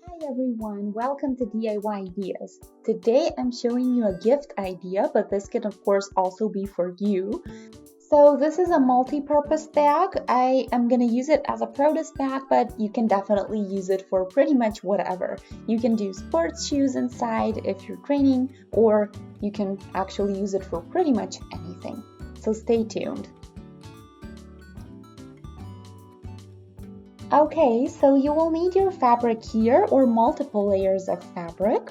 Hi everyone, welcome to DIY Ideas. Today I'm showing you a gift idea, but this can of course also be for you. So this is a multi-purpose bag. I am going to use it as a produce bag, but you can definitely use it for pretty much whatever. You can do sports shoes inside if you're training, or you can actually use it for pretty much anything. So stay tuned. Okay, so you will need your fabric here or multiple layers of fabric.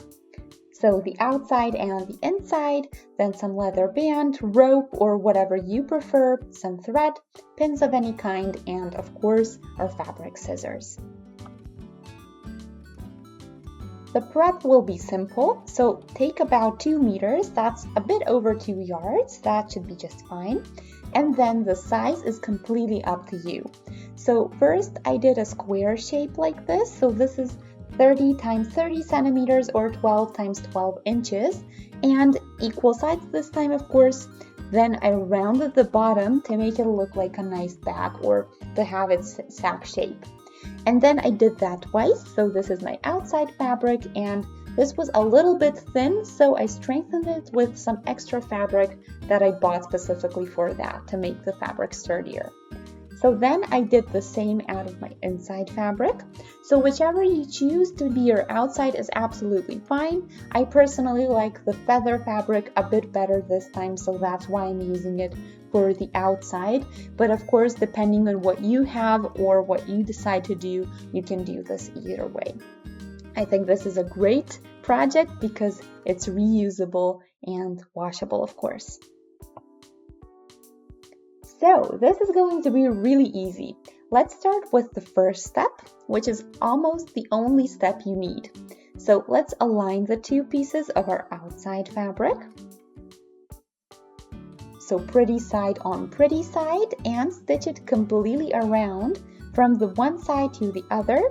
So the outside and the inside, then some leather band, rope, or whatever you prefer, some thread, pins of any kind, and of course, our fabric scissors. The prep will be simple, so take about 2 meters, that's a bit over 2 yards, that should be just fine. And then the size is completely up to you. So first I did a square shape like this, so this is 30 times 30 centimeters or 12 times 12 inches, and equal sides this time of course. Then I rounded the bottom to make it look like a nice bag or to have its sack shape. And then I did that twice, so this is my outside fabric, and this was a little bit thin, so I strengthened it with some extra fabric that I bought specifically for that to make the fabric sturdier. So then I did the same out of my inside fabric. So whichever you choose to be your outside is absolutely fine. I personally like the feather fabric a bit better this time, so that's why I'm using it for the outside. But of course, depending on what you have or what you decide to do, you can do this either way. I think this is a great project because it's reusable and washable, of course. So this is going to be really easy. Let's start with the first step, which is almost the only step you need. So let's align the two pieces of our outside fabric. So pretty side on pretty side, and stitch it completely around from the one side to the other.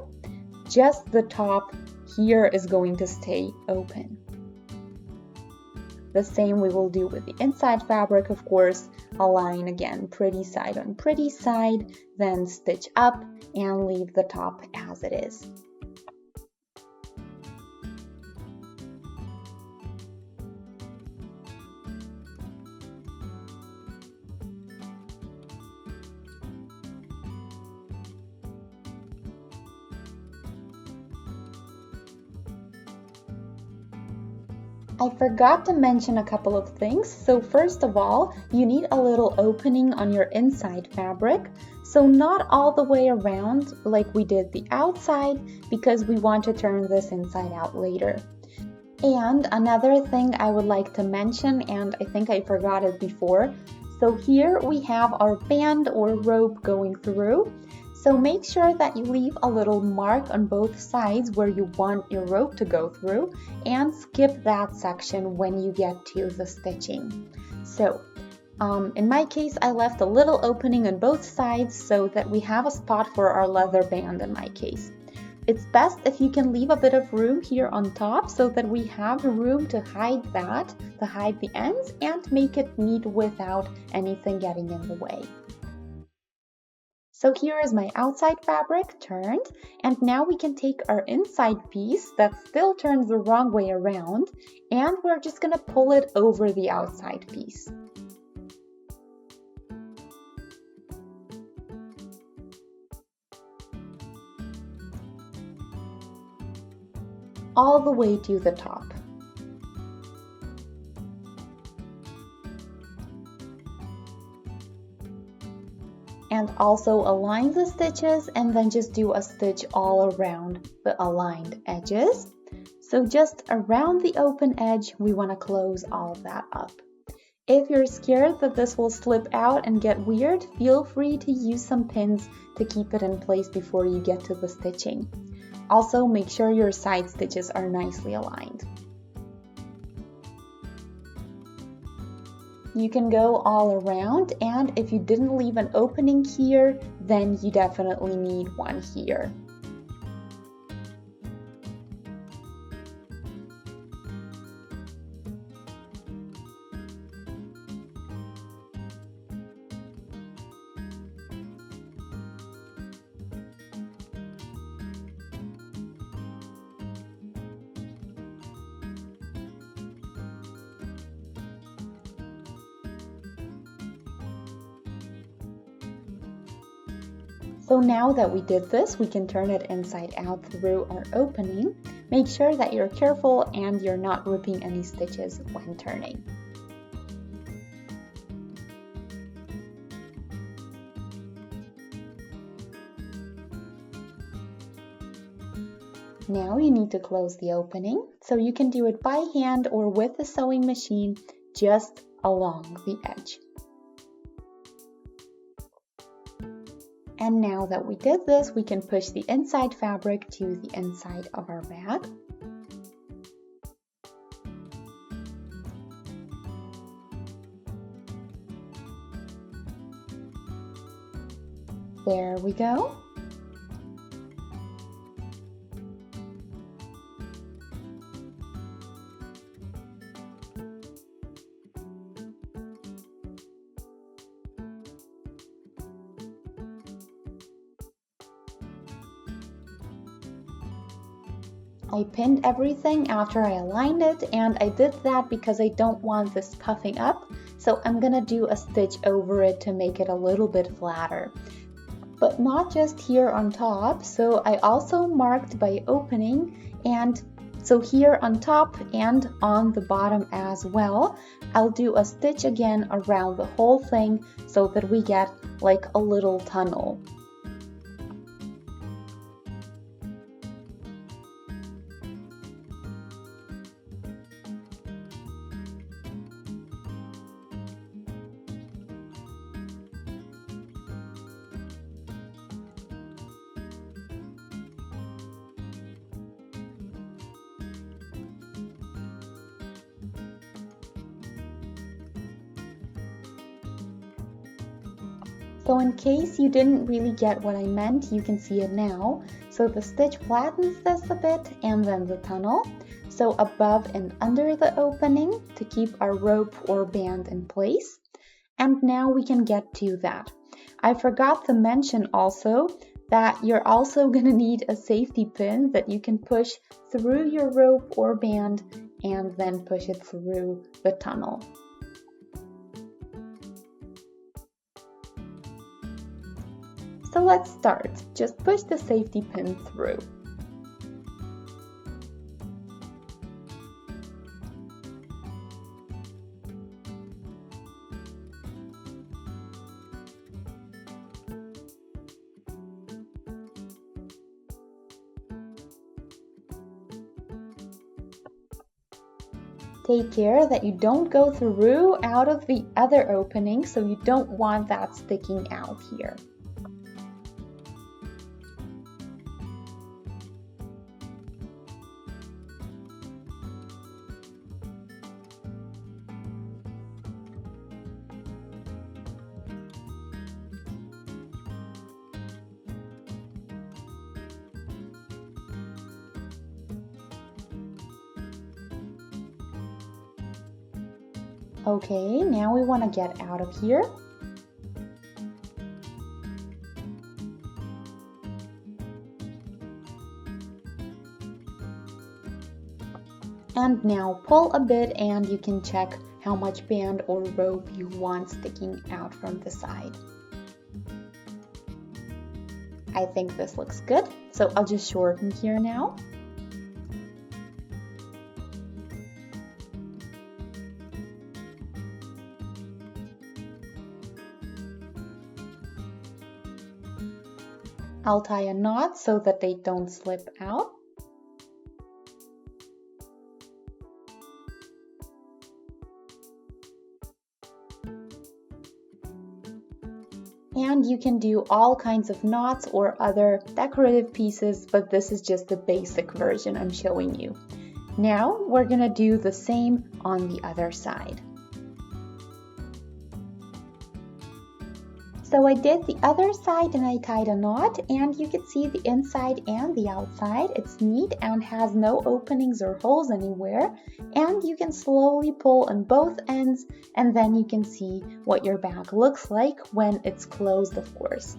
Just the top here is going to stay open. The same we will do with the inside fabric, of course. Align again, pretty side on pretty side, then stitch up and leave the top as it is. I forgot to mention a couple of things. So first of all, you need a little opening on your inside fabric. So not all the way around like we did the outside, because we want to turn this inside out later. And another thing I would like to mention, and I think I forgot it before, so here we have our band or rope going through. So make sure that you leave a little mark on both sides where you want your rope to go through, and skip that section when you get to the stitching. So in my case, I left a little opening on both sides so that we have a spot for our leather band in my case. It's best if you can leave a bit of room here on top so that we have room to hide that, to hide the ends and make it neat without anything getting in the way. So here is my outside fabric turned, and now we can take our inside piece that still turns the wrong way around, and we're just going to pull it over the outside piece. All the way to the top. And also align the stitches and then just do a stitch all around the aligned edges. So just around the open edge, we want to close all of that up. If you're scared that this will slip out and get weird, feel free to use some pins to keep it in place before you get to the stitching. Also, make sure your side stitches are nicely aligned. You can go all around, and if you didn't leave an opening here, then you definitely need one here. So now that we did this, we can turn it inside out through our opening. Make sure that you're careful and you're not ripping any stitches when turning. Now you need to close the opening, so you can do it by hand or with a sewing machine just along the edge. And now that we did this, we can push the inside fabric to the inside of our bag. There we go. I pinned everything after I aligned it, and I did that because I don't want this puffing up, so I'm gonna do a stitch over it to make it a little bit flatter. But not just here on top, so I also marked by opening, and so here on top and on the bottom as well, I'll do a stitch again around the whole thing so that we get like a little tunnel. So in case you didn't really get what I meant, you can see it now. So the stitch flattens this a bit and then the tunnel. So above and under the opening to keep our rope or band in place. And now we can get to that. I forgot to mention also that you're also going to need a safety pin that you can push through your rope or band and then push it through the tunnel. So let's start. Just push the safety pin through. Take care that you don't go through out of the other opening, so you don't want that sticking out here. Okay, now we want to get out of here. And now pull a bit and you can check how much band or rope you want sticking out from the side. I think this looks good, so I'll just shorten here now. I'll tie a knot so that they don't slip out. And you can do all kinds of knots or other decorative pieces, but this is just the basic version I'm showing you. Now we're gonna do the same on the other side. So I did the other side and I tied a knot, and you can see the inside and the outside. It's neat and has no openings or holes anywhere, and you can slowly pull on both ends and then you can see what your bag looks like when it's closed, of course.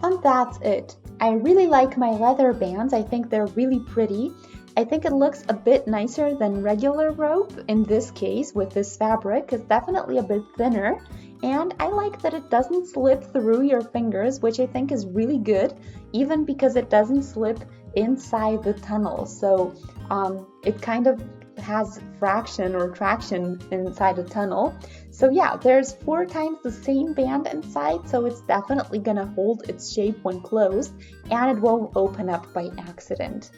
And that's it. I really like my leather bands. I think they're really pretty. I think it looks a bit nicer than regular rope in this case with this fabric. It's definitely a bit thinner. And I like that it doesn't slip through your fingers, which I think is really good, even because it doesn't slip inside the tunnel. So it kind of has fraction or traction inside the tunnel. So yeah, there's 4 times the same band inside, so it's definitely gonna hold its shape when closed, and it won't open up by accident.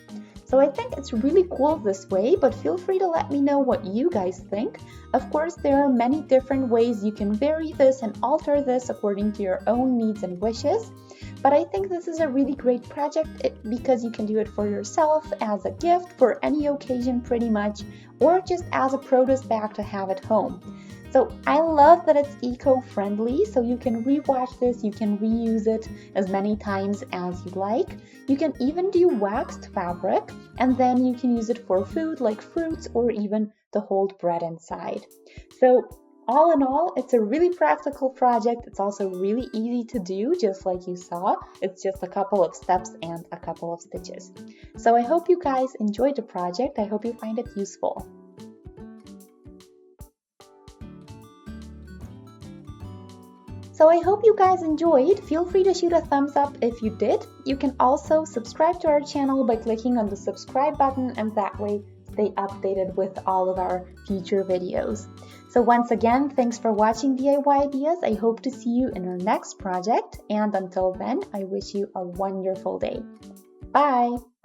So I think it's really cool this way, but feel free to let me know what you guys think. Of course, there are many different ways you can vary this and alter this according to your own needs and wishes. But I think this is a really great project because you can do it for yourself, as a gift, for any occasion pretty much, or just as a produce bag to have at home. So I love that it's eco-friendly, so you can rewash this, you can reuse it as many times as you like. You can even do waxed fabric, and then you can use it for food like fruits or even to hold bread inside. So all in all, it's a really practical project. It's also really easy to do, just like you saw. It's just a couple of steps and a couple of stitches. So I hope you guys enjoyed the project. I hope you find it useful. So I hope you guys enjoyed. Feel free to shoot a thumbs up if you did. You can also subscribe to our channel by clicking on the subscribe button, and that way stay updated with all of our future videos. So once again, thanks for watching DIY Ideas. I hope to see you in our next project, and until then, I wish you a wonderful day. Bye!